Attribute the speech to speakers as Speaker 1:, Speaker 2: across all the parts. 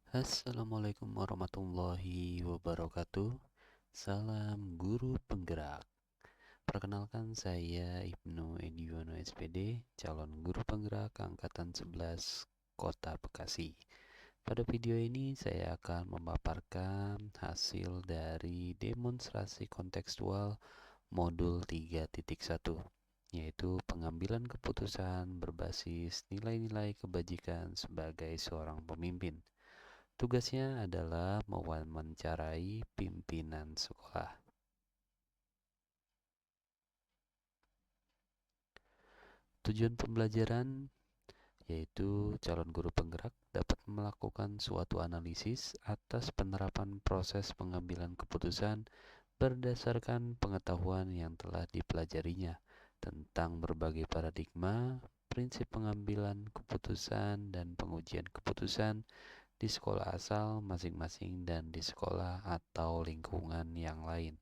Speaker 1: Assalamualaikum warahmatullahi wabarakatuh. Salam guru penggerak. Perkenalkan saya Ibnu Ediono SPD, calon guru penggerak angkatan 11 Kota Bekasi. Pada video ini saya akan memaparkan hasil dari demonstrasi kontekstual modul 3.1, yaitu pengambilan keputusan berbasis nilai-nilai kebajikan sebagai seorang pemimpin. Tugasnya adalah mewawancarai pimpinan sekolah. Tujuan pembelajaran yaitu calon guru penggerak dapat melakukan suatu analisis atas penerapan proses pengambilan keputusan berdasarkan pengetahuan yang telah dipelajarinya tentang berbagai paradigma, prinsip pengambilan keputusan dan pengujian keputusan di sekolah asal masing-masing dan di sekolah atau lingkungan yang lain.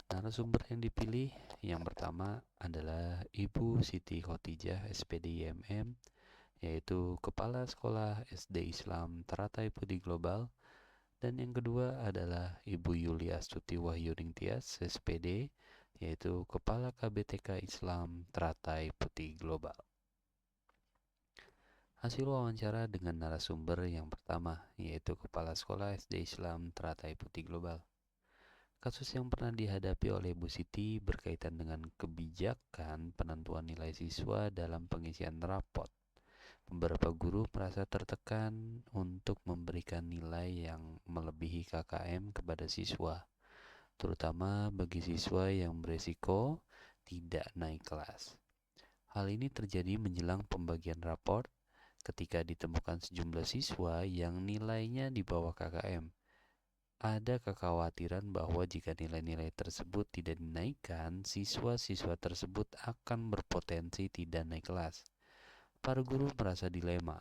Speaker 1: Narasumber yang dipilih yang pertama adalah Ibu Siti Khotijah SPD IMM, yaitu Kepala Sekolah SD Islam Teratai Putih Global, dan yang kedua adalah Ibu Yulia Astuti Wahyuning Tias SPD, yaitu Kepala KBTK Islam Teratai Putih Global. Hasil wawancara dengan narasumber yang pertama, yaitu Kepala Sekolah SD Islam Teratai Putih Global. Kasus yang pernah dihadapi oleh Bu Siti berkaitan dengan kebijakan penentuan nilai siswa dalam pengisian rapot. Beberapa guru merasa tertekan untuk memberikan nilai yang melebihi KKM kepada siswa, terutama bagi siswa yang beresiko tidak naik kelas. Hal ini terjadi menjelang pembagian raport ketika ditemukan sejumlah siswa yang nilainya di bawah KKM. Ada kekhawatiran bahwa jika nilai-nilai tersebut tidak dinaikkan, siswa-siswa tersebut akan berpotensi tidak naik kelas. Para guru merasa dilema,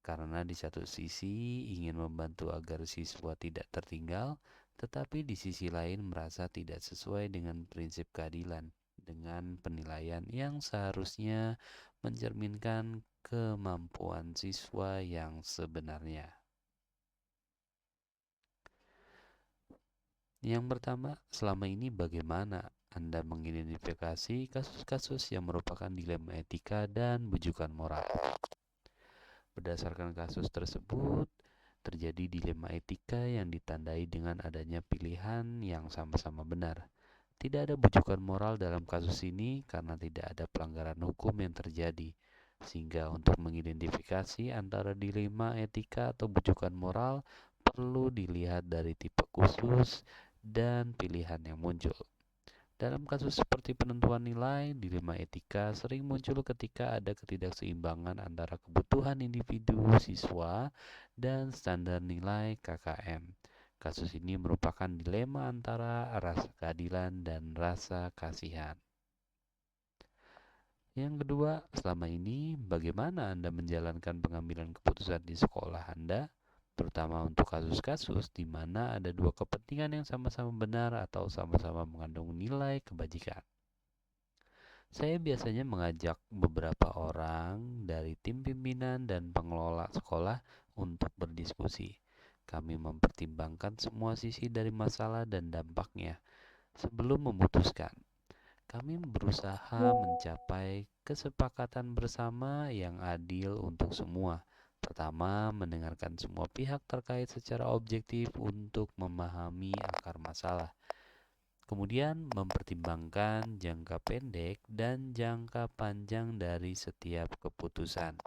Speaker 1: karena di satu sisi ingin membantu agar siswa tidak tertinggal, tetapi di sisi lain merasa tidak sesuai dengan prinsip keadilan, dengan penilaian yang seharusnya mencerminkan kemampuan siswa yang sebenarnya. Yang pertama, selama ini bagaimana Anda mengidentifikasi kasus-kasus yang merupakan dilema etika dan bujukan moral? Berdasarkan kasus tersebut, terjadi dilema etika yang ditandai dengan adanya pilihan yang sama-sama benar. Tidak ada bujukan moral dalam kasus ini karena tidak ada pelanggaran hukum yang terjadi. Sehingga untuk mengidentifikasi antara dilema etika atau bujukan moral perlu dilihat dari tipe khusus dan pilihan yang muncul. Dalam kasus seperti penentuan nilai, dilema etika sering muncul ketika ada ketidakseimbangan antara kebutuhan individu siswa dan standar nilai KKM. Kasus ini merupakan dilema antara rasa keadilan dan rasa kasihan. Yang kedua, selama ini bagaimana Anda menjalankan pengambilan keputusan di sekolah Anda? Terutama untuk kasus-kasus di mana ada dua kepentingan yang sama-sama benar atau sama-sama mengandung nilai kebajikan. Saya biasanya mengajak beberapa orang dari tim pimpinan dan pengelola sekolah untuk berdiskusi. Kami mempertimbangkan semua sisi dari masalah dan dampaknya sebelum memutuskan. Kami berusaha mencapai kesepakatan bersama yang adil untuk semua. Pertama, mendengarkan semua pihak terkait secara objektif untuk memahami akar masalah. Kemudian, mempertimbangkan jangka pendek dan jangka panjang dari setiap keputusan.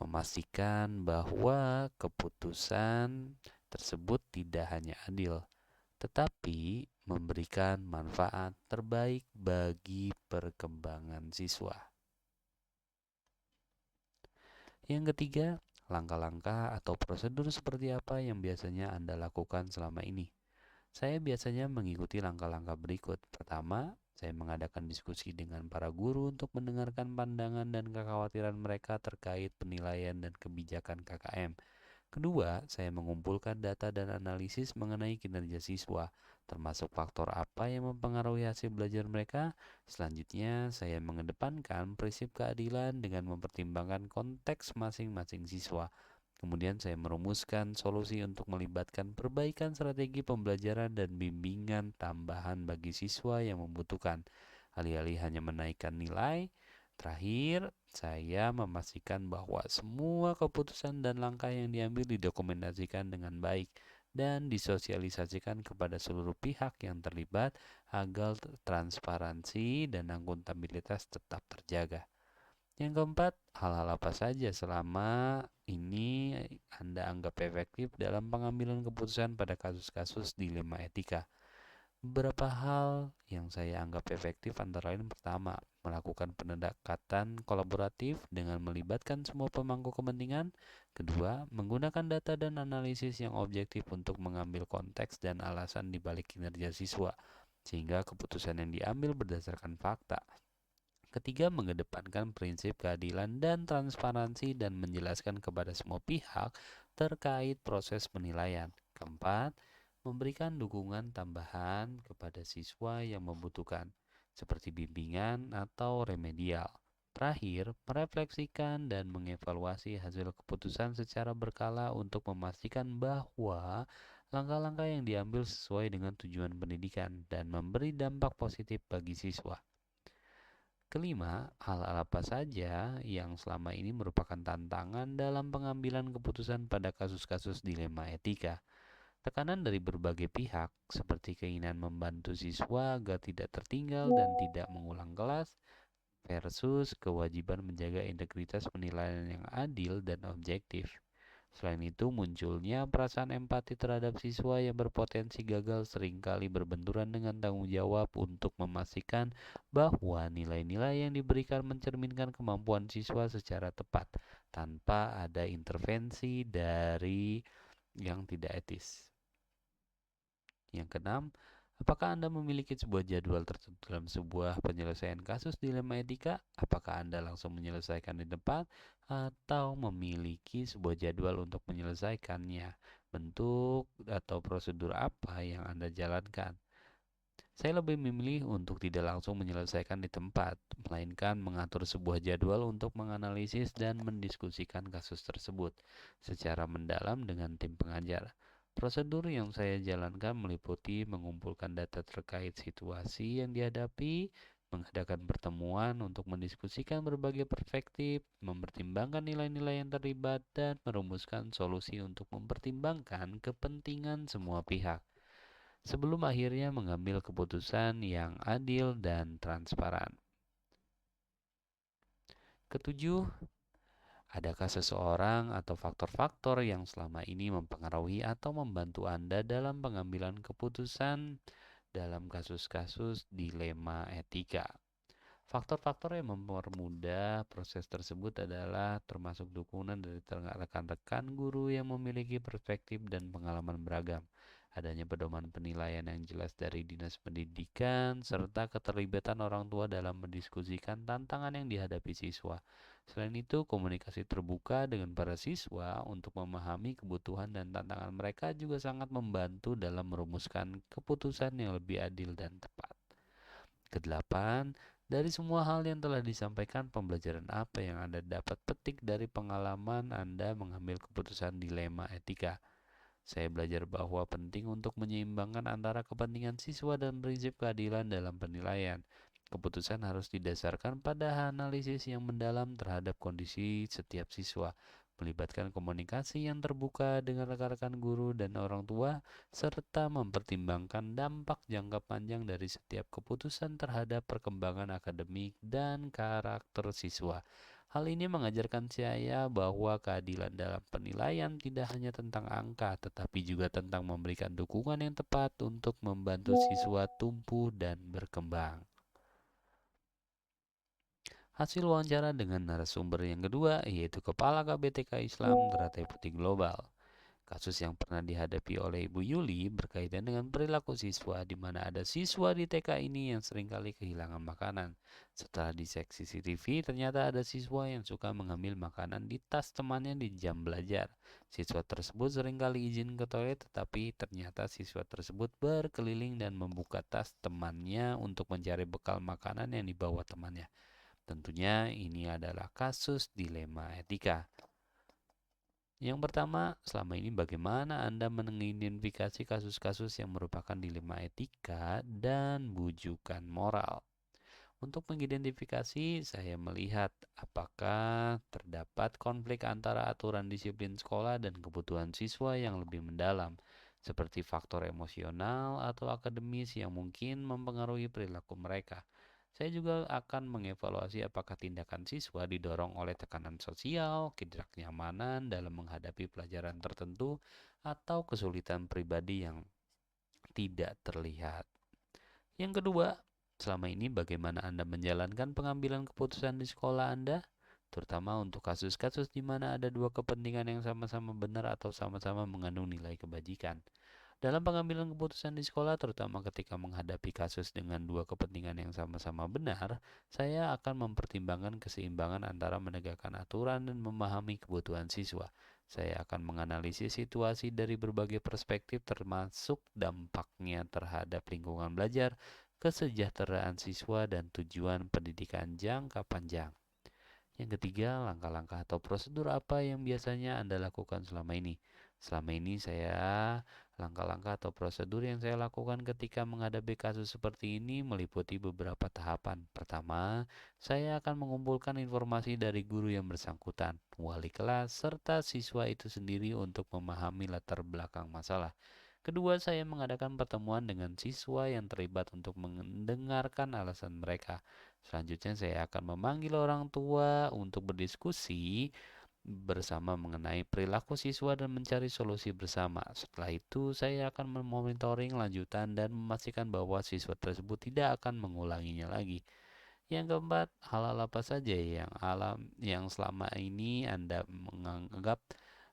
Speaker 1: Memastikan bahwa keputusan tersebut tidak hanya adil, tetapi memberikan manfaat terbaik bagi perkembangan siswa. Yang ketiga, langkah-langkah atau prosedur seperti apa yang biasanya Anda lakukan selama ini? Saya biasanya mengikuti langkah-langkah berikut. Pertama, saya mengadakan diskusi dengan para guru untuk mendengarkan pandangan dan kekhawatiran mereka terkait penilaian dan kebijakan KKM. Kedua, saya mengumpulkan data dan analisis mengenai kinerja siswa, termasuk faktor apa yang mempengaruhi hasil belajar mereka. Selanjutnya, saya mengedepankan prinsip keadilan dengan mempertimbangkan konteks masing-masing siswa. Kemudian saya merumuskan solusi untuk melibatkan perbaikan strategi pembelajaran dan bimbingan tambahan bagi siswa yang membutuhkan. Alih-alih hanya menaikkan nilai, terakhir saya memastikan bahwa semua keputusan dan langkah yang diambil didokumentasikan dengan baik dan disosialisasikan kepada seluruh pihak yang terlibat agar transparansi dan akuntabilitas tetap terjaga. Yang keempat, hal-hal apa saja selama ini Anda anggap efektif dalam pengambilan keputusan pada kasus-kasus dilema etika? Beberapa hal yang saya anggap efektif antara lain pertama, melakukan pendekatan kolaboratif dengan melibatkan semua pemangku kepentingan. Kedua, menggunakan data dan analisis yang objektif untuk mengambil konteks dan alasan di balik kinerja siswa, sehingga keputusan yang diambil berdasarkan fakta. Ketiga, mengedepankan prinsip keadilan dan transparansi dan menjelaskan kepada semua pihak terkait proses penilaian. Keempat, memberikan dukungan tambahan kepada siswa yang membutuhkan, seperti bimbingan atau remedial. Terakhir, merefleksikan dan mengevaluasi hasil keputusan secara berkala untuk memastikan bahwa langkah-langkah yang diambil sesuai dengan tujuan pendidikan dan memberi dampak positif bagi siswa. Kelima, hal-hal apa saja yang selama ini merupakan tantangan dalam pengambilan keputusan pada kasus-kasus dilema etika. Tekanan dari berbagai pihak, seperti keinginan membantu siswa agar tidak tertinggal dan tidak mengulang kelas, versus kewajiban menjaga integritas penilaian yang adil dan objektif. Selain itu, munculnya perasaan empati terhadap siswa yang berpotensi gagal seringkali berbenturan dengan tanggung jawab untuk memastikan bahwa nilai-nilai yang diberikan mencerminkan kemampuan siswa secara tepat, tanpa ada intervensi dari yang tidak etis. Yang keenam, apakah Anda memiliki sebuah jadwal tertentu dalam sebuah penyelesaian kasus dilema etika? Apakah Anda langsung menyelesaikan di depan atau memiliki sebuah jadwal untuk menyelesaikannya? Bentuk atau prosedur apa yang Anda jalankan? Saya lebih memilih untuk tidak langsung menyelesaikan di tempat, melainkan mengatur sebuah jadwal untuk menganalisis dan mendiskusikan kasus tersebut secara mendalam dengan tim pengajar. Prosedur yang saya jalankan meliputi mengumpulkan data terkait situasi yang dihadapi, mengadakan pertemuan untuk mendiskusikan berbagai perspektif, mempertimbangkan nilai-nilai yang terlibat, dan merumuskan solusi untuk mempertimbangkan kepentingan semua pihak sebelum akhirnya mengambil keputusan yang adil dan transparan. Ketujuh, adakah seseorang atau faktor-faktor yang selama ini mempengaruhi atau membantu Anda dalam pengambilan keputusan dalam kasus-kasus dilema etika? Faktor-faktor yang mempermudah proses tersebut adalah termasuk dukungan dari rekan-rekan guru yang memiliki perspektif dan pengalaman beragam, adanya pedoman penilaian yang jelas dari dinas pendidikan, serta keterlibatan orang tua dalam mendiskusikan tantangan yang dihadapi siswa. Selain itu, komunikasi terbuka dengan para siswa untuk memahami kebutuhan dan tantangan mereka juga sangat membantu dalam merumuskan keputusan yang lebih adil dan tepat. Kedelapan, dari semua hal yang telah disampaikan, pembelajaran apa yang Anda dapat petik dari pengalaman Anda mengambil keputusan dilema etika? Saya belajar bahwa penting untuk menyeimbangkan antara kepentingan siswa dan prinsip keadilan dalam penilaian. Keputusan harus didasarkan pada analisis yang mendalam terhadap kondisi setiap siswa, melibatkan komunikasi yang terbuka dengan rekan-rekan guru dan orang tua, serta mempertimbangkan dampak jangka panjang dari setiap keputusan terhadap perkembangan akademik dan karakter siswa. Hal ini mengajarkan saya bahwa keadilan dalam penilaian tidak hanya tentang angka, tetapi juga tentang memberikan dukungan yang tepat untuk membantu siswa tumbuh dan berkembang. Hasil wawancara dengan narasumber yang kedua yaitu Kepala KBTK Islam Teratai Putih Global. Kasus yang pernah dihadapi oleh Ibu Yuli berkaitan dengan perilaku siswa, di mana ada siswa di TK ini yang seringkali kehilangan makanan. Setelah dicek CCTV, ternyata ada siswa yang suka mengambil makanan di tas temannya di jam belajar. Siswa tersebut seringkali izin ke toilet, tetapi ternyata siswa tersebut berkeliling dan membuka tas temannya untuk mencari bekal makanan yang dibawa temannya. Tentunya ini adalah kasus dilema etika. Yang pertama, selama ini bagaimana Anda mengidentifikasi kasus-kasus yang merupakan dilema etika dan bujukan moral? Untuk mengidentifikasi, saya melihat apakah terdapat konflik antara aturan disiplin sekolah dan kebutuhan siswa yang lebih mendalam, seperti faktor emosional atau akademis yang mungkin mempengaruhi perilaku mereka. Saya juga akan mengevaluasi apakah tindakan siswa didorong oleh tekanan sosial, ketidaknyamanan dalam menghadapi pelajaran tertentu, atau kesulitan pribadi yang tidak terlihat. Yang kedua, selama ini bagaimana Anda menjalankan pengambilan keputusan di sekolah Anda, terutama untuk kasus-kasus di mana ada dua kepentingan yang sama-sama benar atau sama-sama mengandung nilai kebajikan. Dalam pengambilan keputusan di sekolah, terutama ketika menghadapi kasus dengan dua kepentingan yang sama-sama benar, saya akan mempertimbangkan keseimbangan antara menegakkan aturan dan memahami kebutuhan siswa. Saya akan menganalisis situasi dari berbagai perspektif, termasuk dampaknya terhadap lingkungan belajar, kesejahteraan siswa, dan tujuan pendidikan jangka panjang. Yang ketiga, langkah-langkah atau prosedur apa yang biasanya Anda lakukan selama ini? Selama ini langkah-langkah atau prosedur yang saya lakukan ketika menghadapi kasus seperti ini meliputi beberapa tahapan. Pertama, saya akan mengumpulkan informasi dari guru yang bersangkutan, wali kelas, serta siswa itu sendiri untuk memahami latar belakang masalah. Kedua, saya mengadakan pertemuan dengan siswa yang terlibat untuk mendengarkan alasan mereka. Selanjutnya, saya akan memanggil orang tua untuk berdiskusi bersama mengenai perilaku siswa dan mencari solusi bersama. Setelah itu, saya akan memonitoring lanjutan dan memastikan bahwa siswa tersebut tidak akan mengulanginya lagi. Yang keempat, hal-hal apa saja yang selama ini Anda menganggap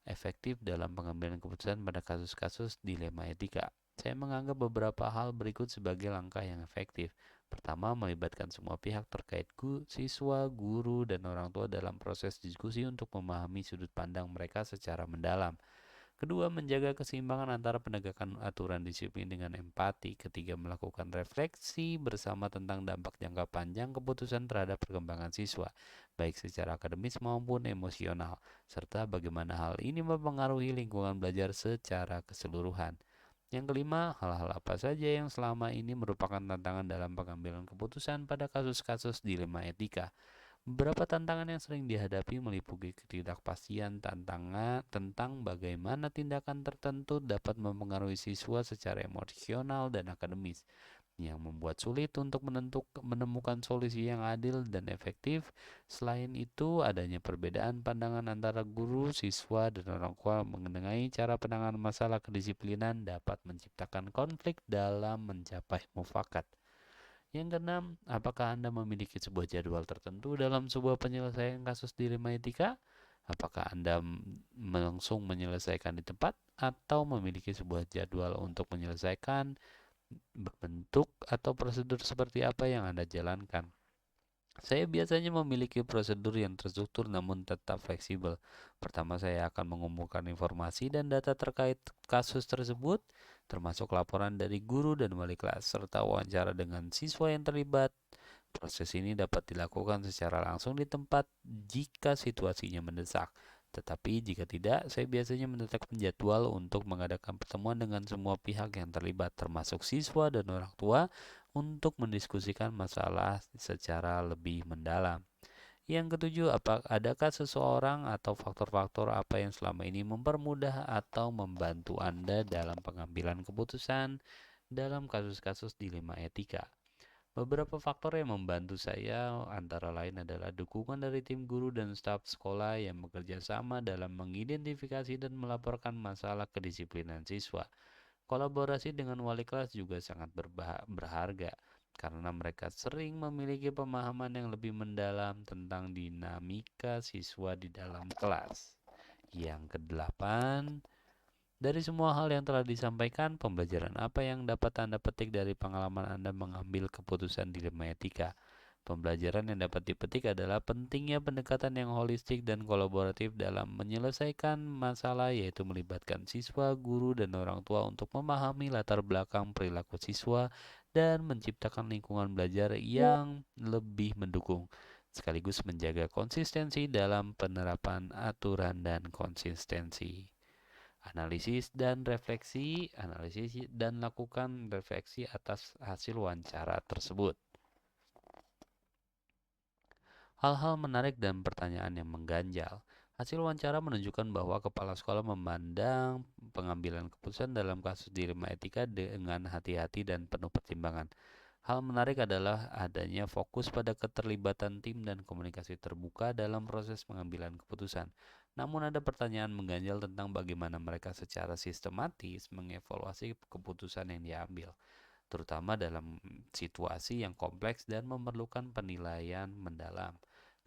Speaker 1: efektif dalam pengambilan keputusan pada kasus-kasus dilema etika? Saya menganggap beberapa hal berikut sebagai langkah yang efektif. Pertama, melibatkan semua pihak terkait siswa, guru, dan orang tua dalam proses diskusi untuk memahami sudut pandang mereka secara mendalam. Kedua, menjaga keseimbangan antara penegakan aturan disiplin dengan empati. Ketiga, melakukan refleksi bersama tentang dampak jangka panjang keputusan terhadap perkembangan siswa, baik secara akademis maupun emosional, serta bagaimana hal ini mempengaruhi lingkungan belajar secara keseluruhan. Yang kelima, hal-hal apa saja yang selama ini merupakan tantangan dalam pengambilan keputusan pada kasus-kasus dilema etika. Beberapa tantangan yang sering dihadapi meliputi ketidakpastian tantangan tentang bagaimana tindakan tertentu dapat mempengaruhi siswa secara emosional dan akademis, yang membuat sulit untuk menemukan solusi yang adil dan efektif. Selain itu, adanya perbedaan pandangan antara guru, siswa, dan orang tua mengenai cara penanganan masalah kedisiplinan dapat menciptakan konflik dalam mencapai mufakat. Yang keenam, apakah Anda memiliki sebuah jadwal tertentu dalam sebuah penyelesaian kasus dilema etika? Apakah Anda langsung menyelesaikan di tempat atau memiliki sebuah jadwal untuk menyelesaikan, bentuk atau prosedur seperti apa yang Anda jalankan? Saya biasanya memiliki prosedur yang terstruktur namun tetap fleksibel. Pertama, saya akan mengumpulkan informasi dan data terkait kasus tersebut, termasuk laporan dari guru dan wali kelas, serta wawancara dengan siswa yang terlibat. Proses ini dapat dilakukan secara langsung di tempat jika situasinya mendesak. Tetapi jika tidak, saya biasanya menetapkan jadwal untuk mengadakan pertemuan dengan semua pihak yang terlibat, termasuk siswa dan orang tua, untuk mendiskusikan masalah secara lebih mendalam. Yang ketujuh, adakah seseorang atau faktor-faktor apa yang selama ini mempermudah atau membantu Anda dalam pengambilan keputusan dalam kasus-kasus dilema etika? Beberapa faktor yang membantu saya antara lain adalah dukungan dari tim guru dan staf sekolah yang bekerja sama dalam mengidentifikasi dan melaporkan masalah kedisiplinan siswa. Kolaborasi dengan wali kelas juga sangat berharga karena mereka sering memiliki pemahaman yang lebih mendalam tentang dinamika siswa di dalam kelas. Yang kedelapan, Dari semua hal yang telah disampaikan, pembelajaran apa yang dapat Anda petik dari pengalaman Anda mengambil keputusan dilema etika? Pembelajaran yang dapat dipetik adalah pentingnya pendekatan yang holistik dan kolaboratif dalam menyelesaikan masalah, yaitu melibatkan siswa, guru, dan orang tua untuk memahami latar belakang perilaku siswa dan menciptakan lingkungan belajar yang lebih mendukung, sekaligus menjaga konsistensi dalam penerapan aturan dan konsistensi. Analisis dan lakukan refleksi atas hasil wawancara tersebut. Hal-hal menarik dan pertanyaan yang mengganjal. Hasil wawancara menunjukkan bahwa kepala sekolah memandang pengambilan keputusan dalam kasus dilema etika dengan hati-hati dan penuh pertimbangan. Hal menarik adalah adanya fokus pada keterlibatan tim dan komunikasi terbuka dalam proses pengambilan keputusan. Namun ada pertanyaan mengganjal tentang bagaimana mereka secara sistematis mengevaluasi keputusan yang diambil, terutama dalam situasi yang kompleks dan memerlukan penilaian mendalam.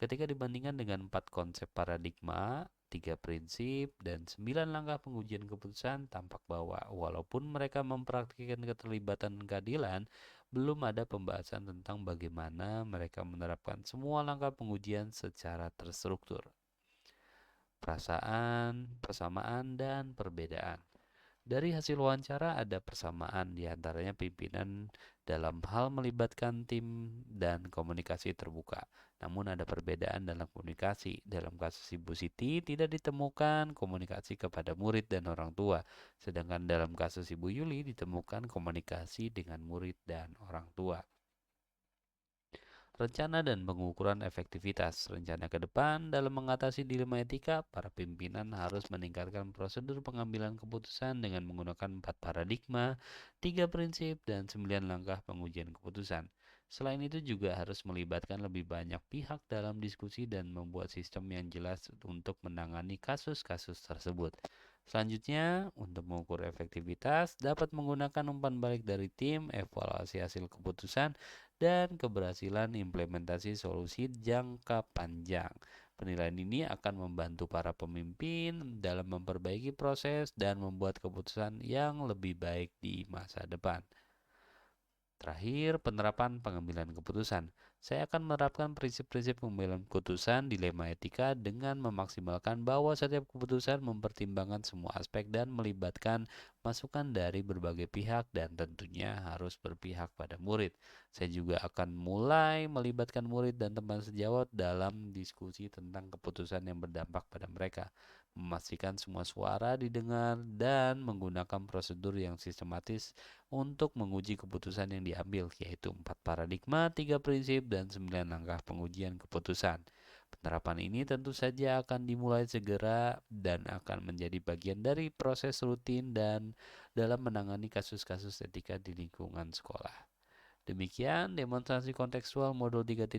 Speaker 1: Ketika dibandingkan dengan 4 konsep paradigma, 3 prinsip, dan 9 langkah pengujian keputusan, tampak bahwa walaupun mereka mempraktikkan keterlibatan keadilan, belum ada pembahasan tentang bagaimana mereka menerapkan semua langkah pengujian secara terstruktur. Persamaan, dan perbedaan. Dari hasil wawancara ada persamaan di antaranya pimpinan dalam hal melibatkan tim dan komunikasi terbuka. Namun ada perbedaan dalam komunikasi. Dalam kasus Ibu Siti tidak ditemukan komunikasi kepada murid dan orang tua. Sedangkan dalam kasus Ibu Yuli ditemukan komunikasi dengan murid dan orang tua. Rencana dan pengukuran efektivitas. Rencana ke depan dalam mengatasi dilema etika, para pimpinan harus meningkatkan prosedur pengambilan keputusan dengan menggunakan 4 paradigma, 3 prinsip, dan 9 langkah pengujian keputusan. Selain itu juga harus melibatkan lebih banyak pihak dalam diskusi dan membuat sistem yang jelas untuk menangani kasus-kasus tersebut. Selanjutnya, untuk mengukur efektivitas, dapat menggunakan umpan balik dari tim, evaluasi hasil keputusan, dan keberhasilan implementasi solusi jangka panjang. Penilaian ini akan membantu para pemimpin dalam memperbaiki proses dan membuat keputusan yang lebih baik di masa depan. Terakhir, penerapan pengambilan keputusan. Saya akan menerapkan prinsip-prinsip pengambilan keputusan dilema etika dengan memaksimalkan bahwa setiap keputusan mempertimbangkan semua aspek dan melibatkan masukan dari berbagai pihak dan tentunya harus berpihak pada murid. Saya juga akan mulai melibatkan murid dan teman sejawat dalam diskusi tentang keputusan yang berdampak pada mereka, memastikan semua suara didengar, dan menggunakan prosedur yang sistematis untuk menguji keputusan yang diambil, yaitu 4 paradigma, 3 prinsip, dan 9 langkah pengujian keputusan. Penerapan ini tentu saja akan dimulai segera dan akan menjadi bagian dari proses rutin dan dalam menangani kasus-kasus etika di lingkungan sekolah. Demikian demonstrasi kontekstual modul 3.1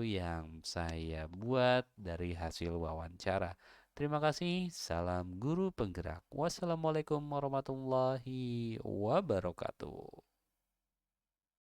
Speaker 1: yang saya buat dari hasil wawancara. Terima kasih. Salam guru penggerak. Wassalamualaikum warahmatullahi wabarakatuh.